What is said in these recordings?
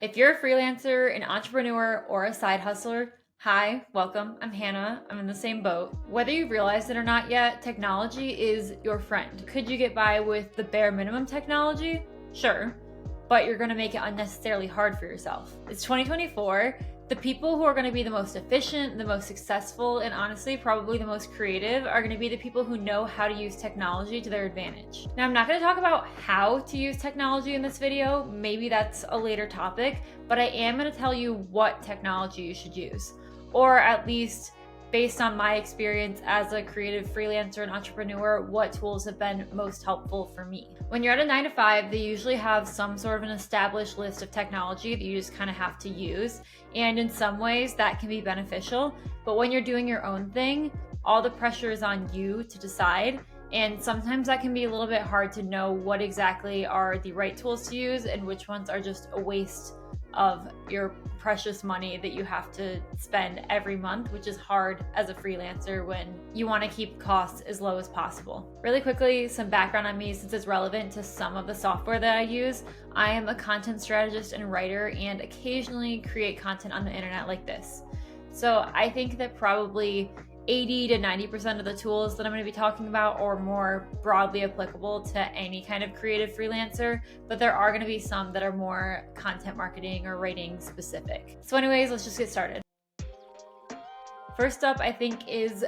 If you're a freelancer, an entrepreneur, or a side hustler, hi, welcome. I'm Hannah. I'm in the same boat. Whether you've realized it or not yet, technology is your friend. Could you get by with the bare minimum technology? Sure, but you're going to make it unnecessarily hard for yourself. It's 2024. The people who are going to be the most efficient, the most successful, and honestly, probably the most creative are going to be the people who know how to use technology to their advantage. Now, I'm not going to talk about how to use technology in this video. Maybe that's a later topic, but I am going to tell you what technology you should use, or at least based on my experience as a creative freelancer and entrepreneur, what tools have been most helpful for me. When you're at a 9 to 5, they usually have some sort of an established list of technology that you just kind of have to use. And in some ways that can be beneficial. But when you're doing your own thing, all the pressure is on you to decide. And sometimes that can be a little bit hard to know what exactly are the right tools to use and which ones are just a waste of your precious money that you have to spend every month, which is hard as a freelancer when you want to keep costs as low as possible. Really quickly, some background on me since it's relevant to some of the software that I use. I am a content strategist and writer and occasionally create content on the internet like this. So I think that probably 80 to 90% of the tools that I'm going to be talking about are more broadly applicable to any kind of creative freelancer, but there are going to be some that are more content marketing or writing specific. So anyways, let's just get started. First up, I think is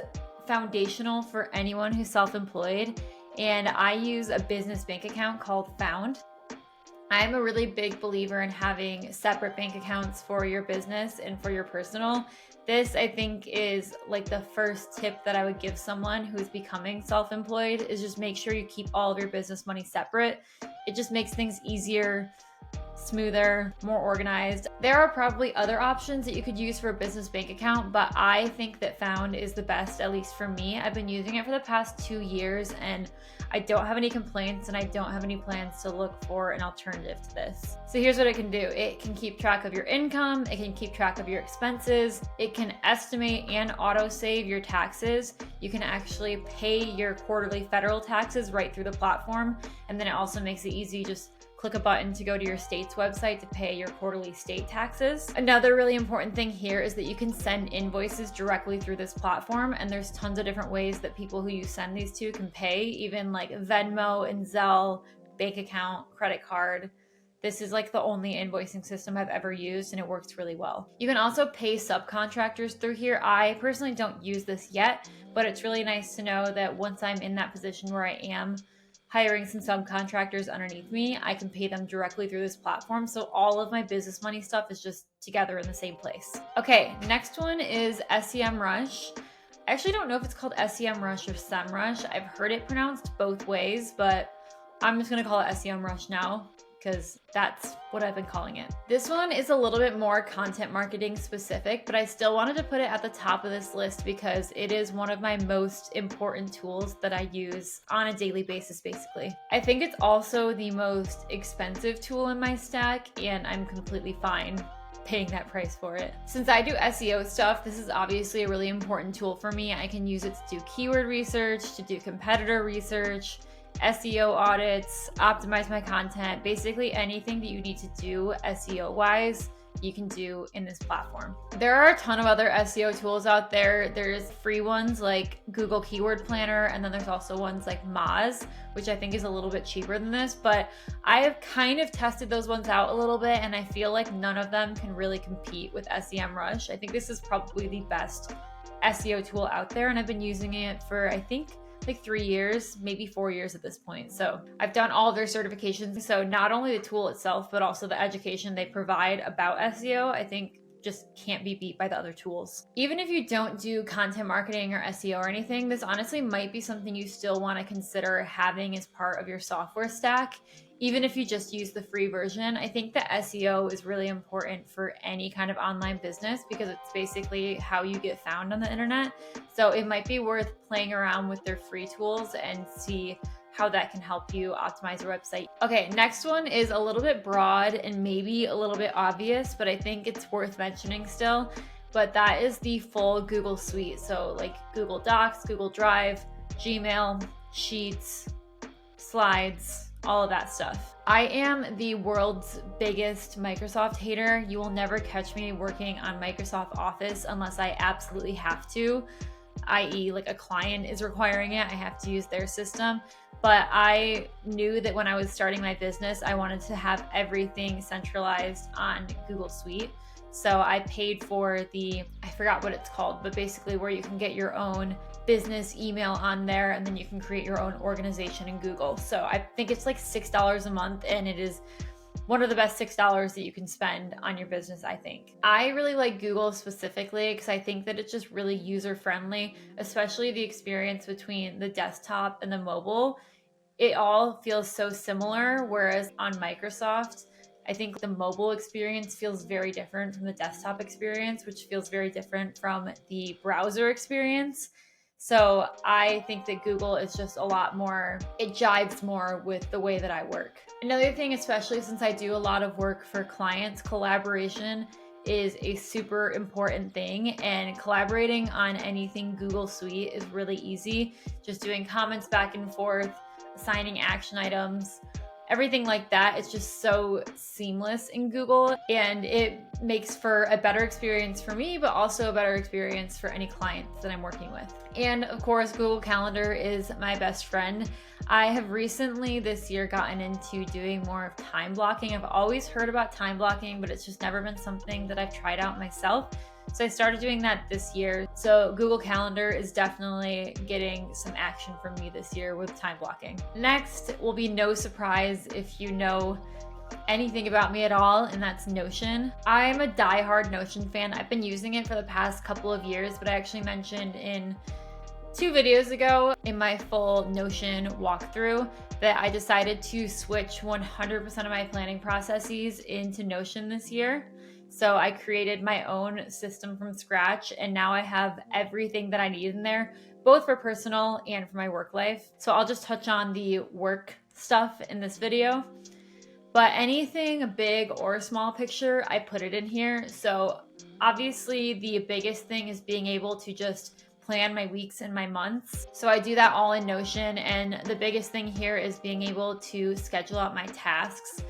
foundational for anyone who's self-employed, and I use a business bank account called Found. I'm a really big believer in having separate bank accounts for your business and for your personal. This, I think, is like the first tip that I would give someone who's becoming self-employed is just make sure you keep all of your business money separate. It just makes things easier, smoother, more organized. There are probably other options that you could use for a business bank account, but I think that Found is the best, at least for me. I've been using it for the past 2 years and I don't have any complaints and I don't have any plans to look for an alternative to this. So here's what it can do. It can keep track of your income, it can keep track of your expenses, it can estimate and auto-save your taxes. You can actually pay your quarterly federal taxes right through the platform, and then it also makes it easy, just click a button to go to your state's website to pay your quarterly state taxes. Another really important thing here is that you can send invoices directly through this platform, and there's tons of different ways that people who you send these to can pay, even like Venmo and Zelle, bank account, credit card. This is like the only invoicing system I've ever used and it works really well. You can also pay subcontractors through here. I personally don't use this yet, but it's really nice to know that once I'm in that position where I am hiring some subcontractors underneath me, I can pay them directly through this platform. So all of my business money stuff is just together in the same place. Okay, next one is SEMrush. I actually don't know if it's called SEMrush or SEMrush. I've heard it pronounced both ways, but I'm just gonna call it SEMrush now because that's what I've been calling it. This one is a little bit more content marketing specific, but I still wanted to put it at the top of this list because it is one of my most important tools that I use on a daily basis, basically. I think it's also the most expensive tool in my stack, and I'm completely fine paying that price for it. Since I do SEO stuff, this is obviously a really important tool for me. I can use it to do keyword research, to do competitor research, SEO audits, optimize my content, basically anything that you need to do SEO wise, you can do in this platform. There are a ton of other SEO tools out there. There's free ones like Google Keyword Planner, and then there's also ones like Moz, which I think is a little bit cheaper than this, but I have kind of tested those ones out a little bit and I feel like none of them can really compete with SEMrush. I think this is probably the best SEO tool out there, and I've been using it for, I think, like 3 years, maybe 4 years at this point. So I've done all of their certifications. So not only the tool itself, but also the education they provide about SEO, I think just can't be beat by the other tools. Even if you don't do content marketing or SEO or anything, this honestly might be something you still want to consider having as part of your software stack. Even if you just use the free version, I think that SEO is really important for any kind of online business because it's basically how you get found on the internet. So it might be worth playing around with their free tools and see how that can help you optimize your website. Okay, next one is a little bit broad and maybe a little bit obvious, but I think it's worth mentioning still. But that is the full Google suite. So like Google Docs, Google Drive, Gmail, Sheets, Slides, all of that stuff. I am the world's biggest Microsoft hater. You will never catch me working on Microsoft Office unless I absolutely have to, i.e. like a client is requiring it, I have to use their system. But I knew that when I was starting my business, I wanted to have everything centralized on Google Suite. So I paid for I forgot what it's called, but basically where you can get your own business email on there, and then you can create your own organization in Google. So I think it's like $6 a month, and it is one of the best $6 that you can spend on your business, I think. I really like Google specifically because I think that it's just really user-friendly, especially the experience between the desktop and the mobile. It all feels so similar, whereas on Microsoft, I think the mobile experience feels very different from the desktop experience, which feels very different from the browser experience. So I think that Google is just a lot more, it jives more with the way that I work. Another thing, especially since I do a lot of work for clients, collaboration is a super important thing, and collaborating on anything Google Suite is really easy. Just doing comments back and forth, assigning action items, everything like that. It's just so seamless in Google, and it makes for a better experience for me, but also a better experience for any clients that I'm working with. And of course, Google Calendar is my best friend. I have recently this year gotten into doing more of time blocking. I've always heard about time blocking, but it's just never been something that I've tried out myself. So I started doing that this year. So Google Calendar is definitely getting some action from me this year with time blocking. Next will be no surprise if you know anything about me at all, and that's Notion. I'm a diehard Notion fan. I've been using it for the past couple of years, but I actually mentioned in 2 videos ago in my full Notion walkthrough that I decided to switch 100% of my planning processes into Notion this year. So I created my own system from scratch, and now I have everything that I need in there, both for personal and for my work life. So I'll just touch on the work stuff in this video, but anything big or small picture, I put it in here. So obviously the biggest thing is being able to just plan my weeks and my months. So I do that all in Notion, and the biggest thing here is being able to schedule out my tasks.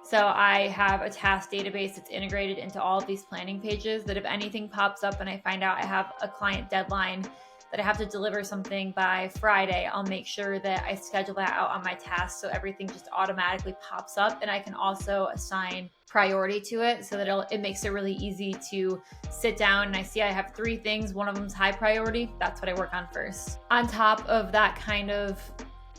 So I have a task database that's integrated into all of these planning pages that if anything pops up and I find out I have a client deadline that I have to deliver something by Friday, I'll make sure that I schedule that out on my task so everything just automatically pops up, and I can also assign priority to it so that it makes it really easy to sit down and I see I have 3 things, one of them's high priority, that's what I work on first. On top of that kind of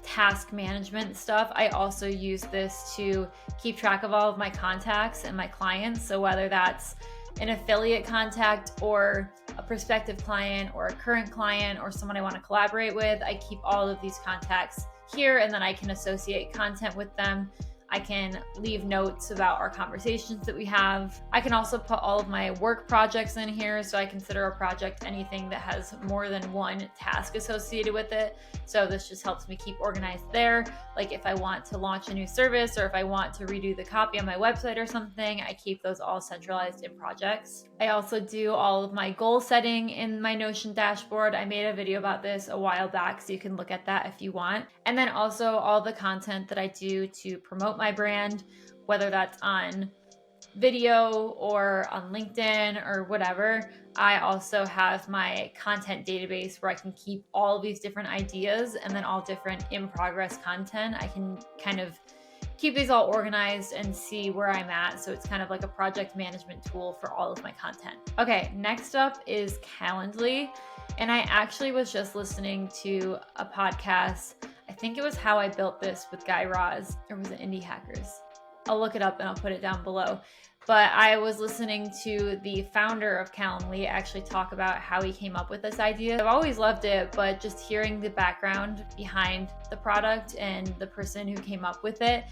task management stuff, I also use this to keep track of all of my contacts and my clients. So whether that's an affiliate contact or a prospective client or a current client or someone I want to collaborate with, I keep all of these contacts here, and then I can associate content with them. I can leave notes about our conversations that we have. I can also put all of my work projects in here. So I consider a project anything that has more than one task associated with it. So this just helps me keep organized there. Like if I want to launch a new service or if I want to redo the copy on my website or something, I keep those all centralized in projects. I also do all of my goal setting in my Notion dashboard. I made a video about this a while back, so you can look at that if you want. And then also all the content that I do to promote my brand, whether that's on video or on LinkedIn or whatever. I also have my content database where I can keep all of these different ideas and then all different in progress content. I can kind of keep these all organized and see where I'm at. So it's kind of like a project management tool for all of my content. Okay, next up is Calendly. And I actually was just listening to a podcast. I think it was How I Built This with Guy Raz, or was it Indie Hackers? I'll look it up and I'll put it down below. But I was listening to the founder of Calendly actually talk about how he came up with this idea. I've always loved it, but just hearing the background behind the product and the person who came up with it,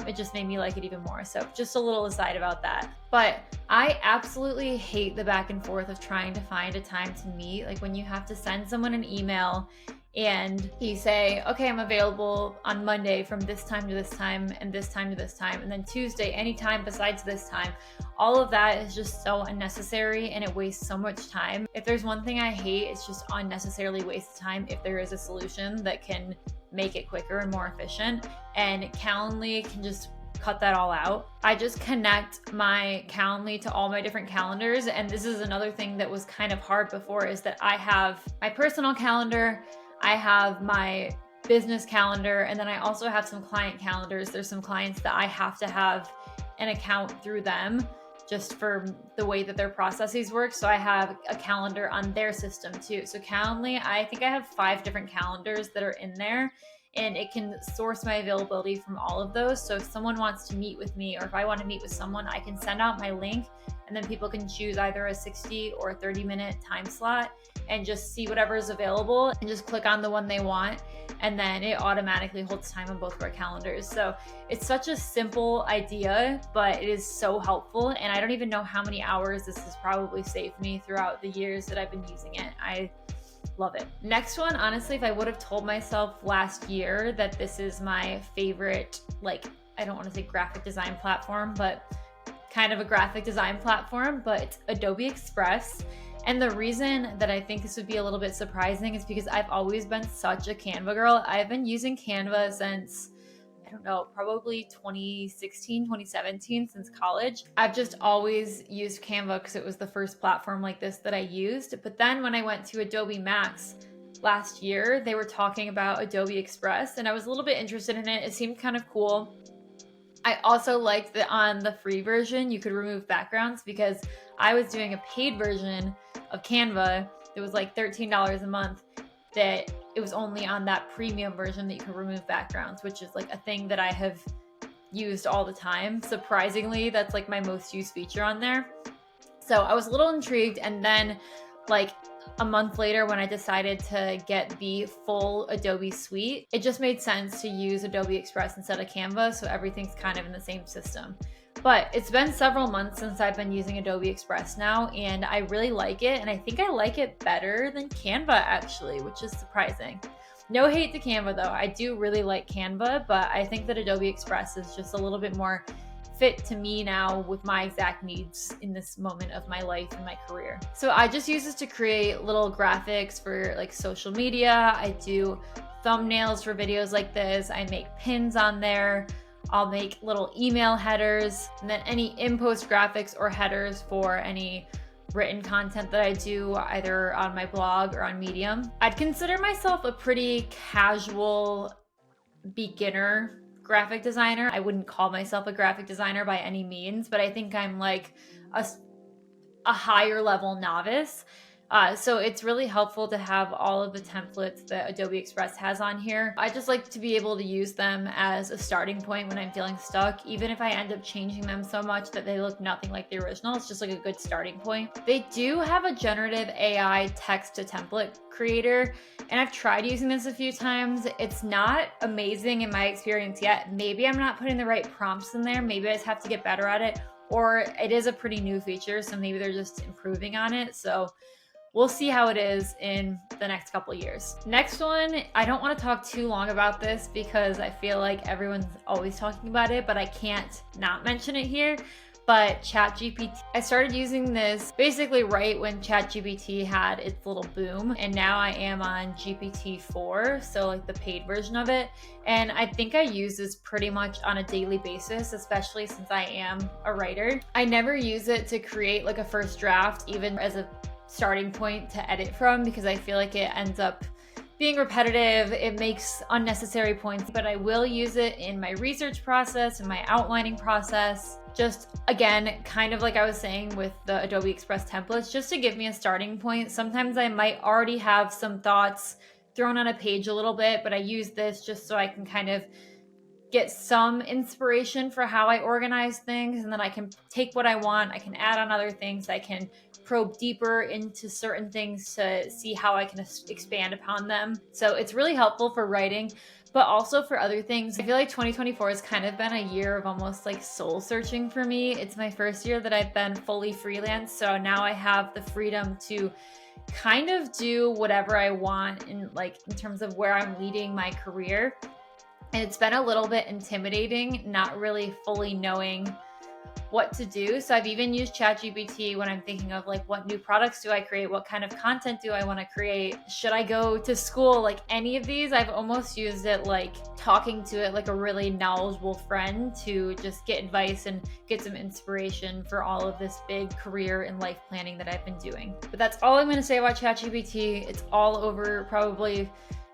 it just made me like it even more. So just a little aside about that. But I absolutely hate the back and forth of trying to find a time to meet. Like when you have to send someone an email and you say, okay, I'm available on Monday from this time to this time and this time to this time, and then Tuesday anytime besides this time. All of that is just so unnecessary and it wastes so much time. If there's one thing I hate, it's just unnecessarily waste time if there is a solution that can make it quicker and more efficient, and Calendly can just cut that all out. I just connect my Calendly to all my different calendars, and this is another thing that was kind of hard before, is that I have my personal calendar, I have my business calendar, and then I also have some client calendars. There's some clients that I have to have an account through them just for the way that their processes work. So I have a calendar on their system too. So Calendly, I think I have 5 different calendars that are in there, and it can source my availability from all of those. So if someone wants to meet with me, or if I want to meet with someone, I can send out my link, and then people can choose either a 60 or a 30-minute time slot and just see whatever is available and just click on the one they want. And then it automatically holds time on both of our calendars. So it's such a simple idea, but it is so helpful. And I don't even know how many hours this has probably saved me throughout the years that I've been using it. I love it. Next one, honestly, if I would have told myself last year that this is my favorite, like, I don't want to say graphic design platform, but kind of a graphic design platform, but it's Adobe Express. And the reason that I think this would be a little bit surprising is because I've always been such a Canva girl. I've been using Canva since, I don't know, probably 2016, 2017, since college. I've just always used Canva because it was the first platform like this that I used. But then when I went to Adobe Max last year, they were talking about Adobe Express, and I was a little bit interested in it. It seemed kind of cool. I also liked that on the free version, you could remove backgrounds, because I was doing a paid version of Canva. It was like $13 a month, that it was only on that premium version that you could remove backgrounds, which is like a thing that I have used all the time. Surprisingly, that's like my most used feature on there. So I was a little intrigued, and then like a month later, when I decided to get the full Adobe suite, it just made sense to use Adobe Express instead of Canva, so everything's kind of in the same system. But it's been several months since I've been using Adobe Express now, and I really like it, and I think I like it better than Canva actually, which is surprising. No hate to Canva though, I do really like Canva, but I think that Adobe Express is just a little bit more fit to me now with my exact needs in this moment of my life and my career. So I just use this to create little graphics for like social media. I do thumbnails for videos like this. I make pins on there. I'll make little email headers, and then any in-post graphics or headers for any written content that I do either on my blog or on Medium. I'd consider myself a pretty casual beginner graphic designer. I wouldn't call myself a graphic designer by any means, but I think I'm like a higher level novice. So it's really helpful to have all of the templates that Adobe Express has on here. I just like to be able to use them as a starting point when I'm feeling stuck. Even if I end up changing them so much that they look nothing like the original, it's just like a good starting point. They do have a generative AI text to template creator, and I've tried using this a few times. It's not amazing in my experience yet. Maybe I'm not putting the right prompts in there. Maybe I just have to get better at it, or it is a pretty new feature, so maybe they're just improving on it. So we'll see how it is in the next couple years. Next one, I don't want to talk too long about this because I feel like everyone's always talking about it, but I can't not mention it here. But ChatGPT, I started using this basically right when ChatGPT had its little boom, and now I am on GPT-4, so like the paid version of it. And I think I use this pretty much on a daily basis, especially since I am a writer. I never use it to create like a first draft, even as a starting point to edit from, because I feel like it ends up being repetitive. It makes unnecessary points, but I will use it in my research process and my outlining process. Just again, kind of like I was saying with the Adobe Express templates, just to give me a starting point. Sometimes I might already have some thoughts thrown on a page a little bit, but I use this just so I can kind of get some inspiration for how I organize things, and then I can take what I want, I can add on other things, I can probe deeper into certain things to see how I can expand upon them. So it's really helpful for writing, but also for other things. I feel like 2024 has kind of been a year of almost like soul searching for me. It's my first year that I've been fully freelance, so now I have the freedom to kind of do whatever I want in terms of where I'm leading my career. And it's been a little bit intimidating, not really fully knowing what to do. So I've even used ChatGPT when I'm thinking of like, what new products do I create? What kind of content do I want to create? Should I go to school? Like any of these, I've almost used it like talking to it like a really knowledgeable friend to just get advice and get some inspiration for all of this big career and life planning that I've been doing. But that's all I'm going to say about ChatGPT. It's all over probably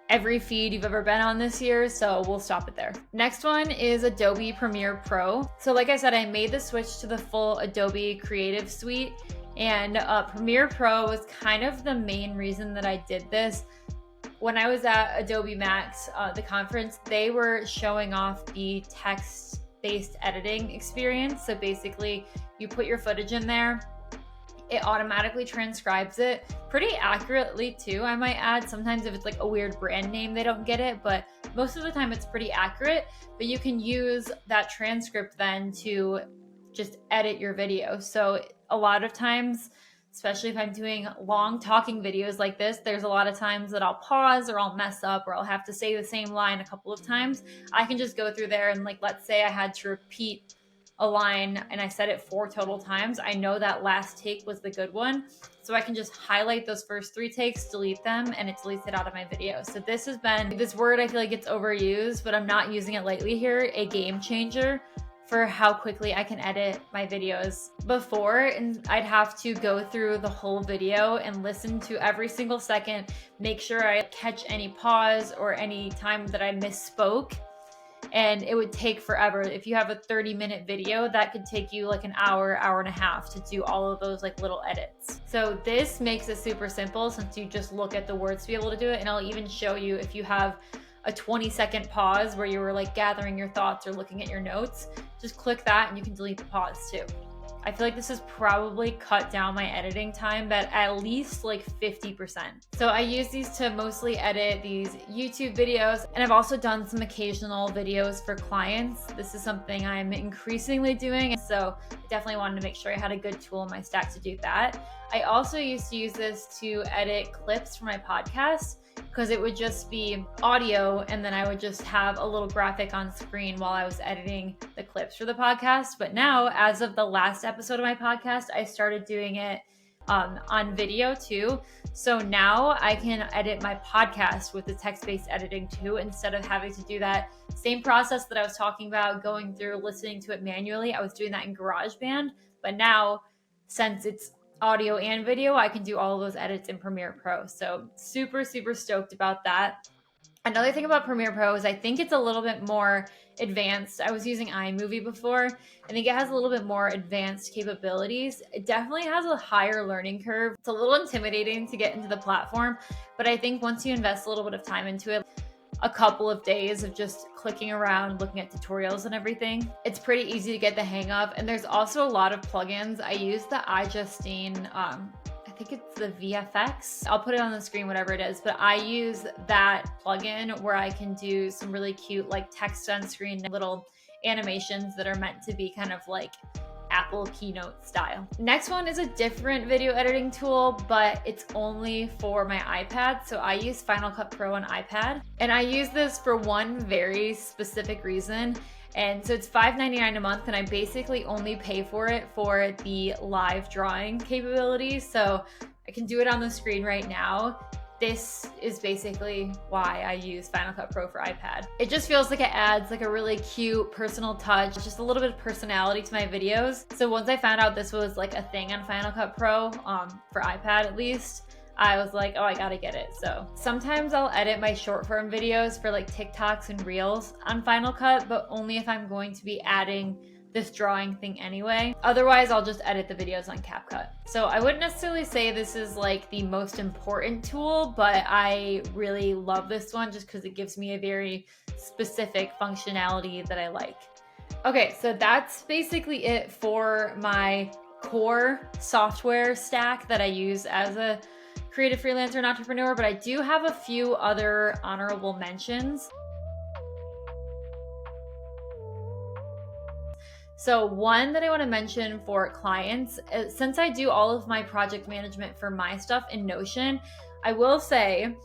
every feed you've ever been on this year, so we'll stop it there. Next one is Adobe Premiere Pro. So like I said, I made the switch to the full Adobe Creative Suite, and Premiere Pro was kind of the main reason that I did this. When I was at Adobe Max, the conference, they were showing off the text-based editing experience. So basically, you put your footage in there, it automatically transcribes it pretty accurately too, I might add. Sometimes if it's like a weird brand name, they don't get it, but most of the time it's pretty accurate. But you can use that transcript then to just edit your video. So a lot of times, especially if I'm doing long talking videos like this, there's a lot of times that I'll pause or I'll mess up or I'll have to say the same line a couple of times. I can just go through there and like, let's say I had to repeat a line and I said it 4 total times. I know that last take was the good one. So I can just highlight those first 3 takes, delete them, and it deletes it out of my video. So this has been, this word I feel like gets overused, but I'm not using it lightly here, a game changer for how quickly I can edit my videos. Before, and I'd have to go through the whole video and listen to every single second, make sure I catch any pause or any time that I misspoke. And it would take forever. If you have a 30-minute video, that could take you like an hour, hour and a half to do all of those like little edits. So this makes it super simple since you just look at the words to be able to do it. And I'll even show you if you have a 20-second pause where you were like gathering your thoughts or looking at your notes, just click that and you can delete the pause too. I feel like this has probably cut down my editing time by at least like 50%. So I use these to mostly edit these YouTube videos, and I've also done some occasional videos for clients. This is something I'm increasingly doing, so I definitely wanted to make sure I had a good tool in my stack to do that. I also used to use this to edit clips for my podcast, because it would just be audio and then I would just have a little graphic on screen while I was editing the clips for the podcast. But now, as of the last episode of my podcast, I started doing it on video too. So now I can edit my podcast with the text-based editing too, instead of having to do that same process that I was talking about, going through listening to it manually. I was doing that in GarageBand, but now since it's audio and video, I can do all of those edits in Premiere Pro. So super, super stoked about that. Another thing about Premiere Pro is I think it's a little bit more advanced. I was using iMovie before. I think it has a little bit more advanced capabilities. It definitely has a higher learning curve. It's a little intimidating to get into the platform, but I think once you invest a little bit of time into it, a couple of days of just clicking around, looking at tutorials and everything, it's pretty easy to get the hang of. And there's also a lot of plugins. I use the iJustine, I think it's the VFX. I'll put it on the screen, whatever it is, but I use that plugin where I can do some really cute like text on screen, little animations that are meant to be kind of like Apple Keynote style. Next one is a different video editing tool, but it's only for my iPad. So I use Final Cut Pro on iPad, and I use this for one very specific reason. And so it's $5.99 a month, and I basically only pay for it for the live drawing capabilities. So I can do it on the screen right now. This is basically why I use Final Cut Pro for iPad. It just feels like it adds like a really cute personal touch, just a little bit of personality to my videos. So once I found out this was like a thing on Final Cut Pro, for iPad at least, I was like, oh, I gotta get it. So sometimes I'll edit my short form videos for like TikToks and Reels on Final Cut, but only if I'm going to be adding this drawing thing anyway. Otherwise, I'll just edit the videos on CapCut. So I wouldn't necessarily say this is like the most important tool, but I really love this one just because it gives me a very specific functionality that I like. Okay, so that's basically it for my core software stack that I use as a creative freelancer and entrepreneur, but I do have a few other honorable mentions. So one that I want to mention for clients, since I do all of my project management for my stuff in Notion, I will say,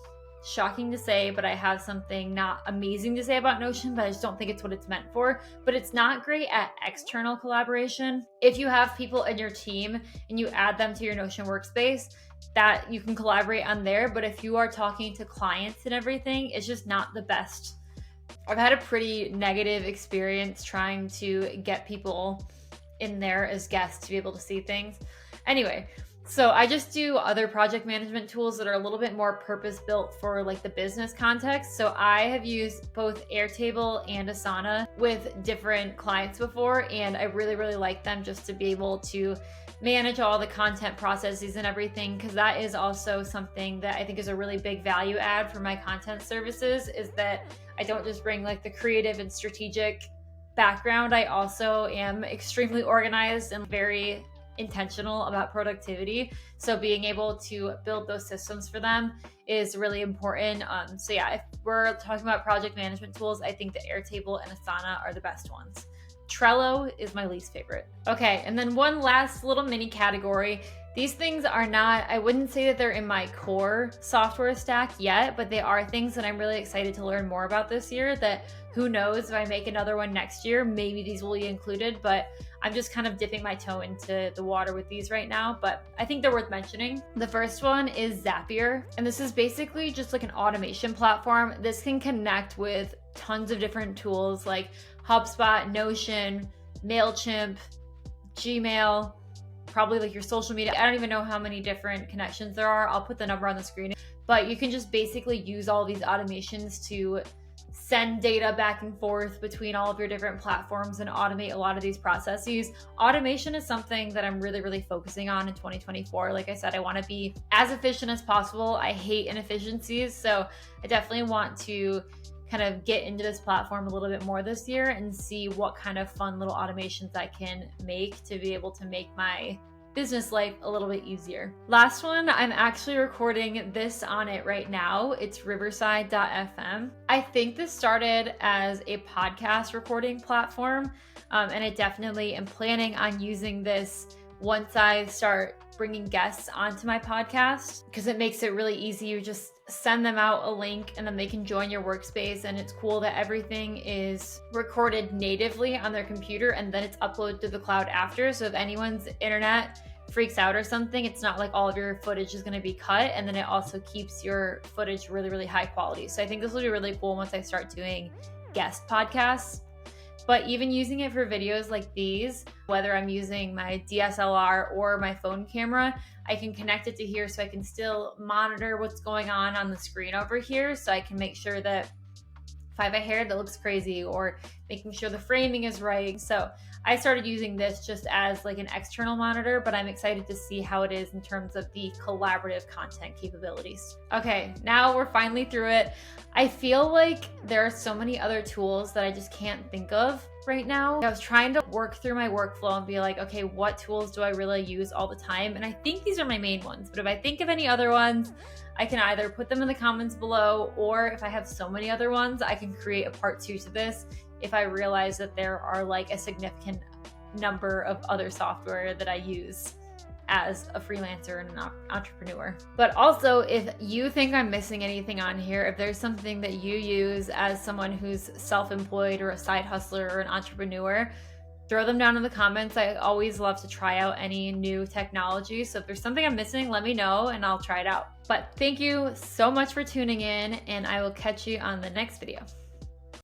shocking to say, but I have something not amazing to say about Notion, but I just don't think it's what it's meant for. But it's not great at external collaboration. If you have people in your team and you add them to your Notion workspace, that you can collaborate on there. But if you are talking to clients and everything, it's just not the best. I've had a pretty negative experience trying to get people in there as guests to be able to see things. Anyway, so I just do other project management tools that are a little bit more purpose-built for like the business context. So I have used both Airtable and Asana with different clients before, and I really, really like them just to be able to manage all the content processes and everything, because that is also something that I think is a really big value add for my content services, is that I don't just bring like the creative and strategic background. I also am extremely organized and very intentional about productivity. So being able to build those systems for them is really important. So yeah, if we're talking about project management tools, I think that Airtable and Asana are the best ones. Trello is my least favorite. Okay, and then one last little mini category. These things are not, I wouldn't say that they're in my core software stack yet, but they are things that I'm really excited to learn more about this year, that who knows, if I make another one next year, maybe these will be included, but I'm just kind of dipping my toe into the water with these right now, but I think they're worth mentioning. The first one is Zapier, and this is basically just like an automation platform. This can connect with tons of different tools like HubSpot, Notion, MailChimp, Gmail, probably like your social media. I don't even know how many different connections there are. I'll put the number on the screen. But you can just basically use all these automations to send data back and forth between all of your different platforms and automate a lot of these processes. Automation is something that I'm really, really focusing on in 2024. Like I said, I want to be as efficient as possible. I hate inefficiencies, so I definitely want to kind of get into this platform a little bit more this year and see what kind of fun little automations I can make to be able to make my business life a little bit easier. Last one, I'm actually recording this on it right now. It's riverside.fm. I think this started as a podcast recording platform, and I definitely am planning on using this once I start bringing guests onto my podcast, because it makes it really easy. You just send them out a link and then they can join your workspace, and it's cool that everything is recorded natively on their computer and then it's uploaded to the cloud after. So if anyone's internet freaks out or something, it's not like all of your footage is going to be cut, and then it also keeps your footage really, really high quality. So I think this will be really cool once I start doing guest podcasts. But even using it for videos like these, whether I'm using my DSLR or my phone camera, I can connect it to here so I can still monitor what's going on the screen over here, so I can make sure that if I have a hair that looks crazy, or making sure the framing is right. So I started using this just as like an external monitor, but I'm excited to see how it is in terms of the collaborative content capabilities. Okay, now we're finally through it. I feel like there are so many other tools that I just can't think of right now. I was trying to work through my workflow and be like, okay, what tools do I really use all the time? And I think these are my main ones, but if I think of any other ones, I can either put them in the comments below, or if I have so many other ones, I can create a part 2 to this if I realize that there are like a significant number of other software that I use as a freelancer and an entrepreneur. But also, if you think I'm missing anything on here, if there's something that you use as someone who's self-employed or a side hustler or an entrepreneur, throw them down in the comments. I always love to try out any new technology. So if there's something I'm missing, let me know and I'll try it out. But thank you so much for tuning in, and I will catch you on the next video.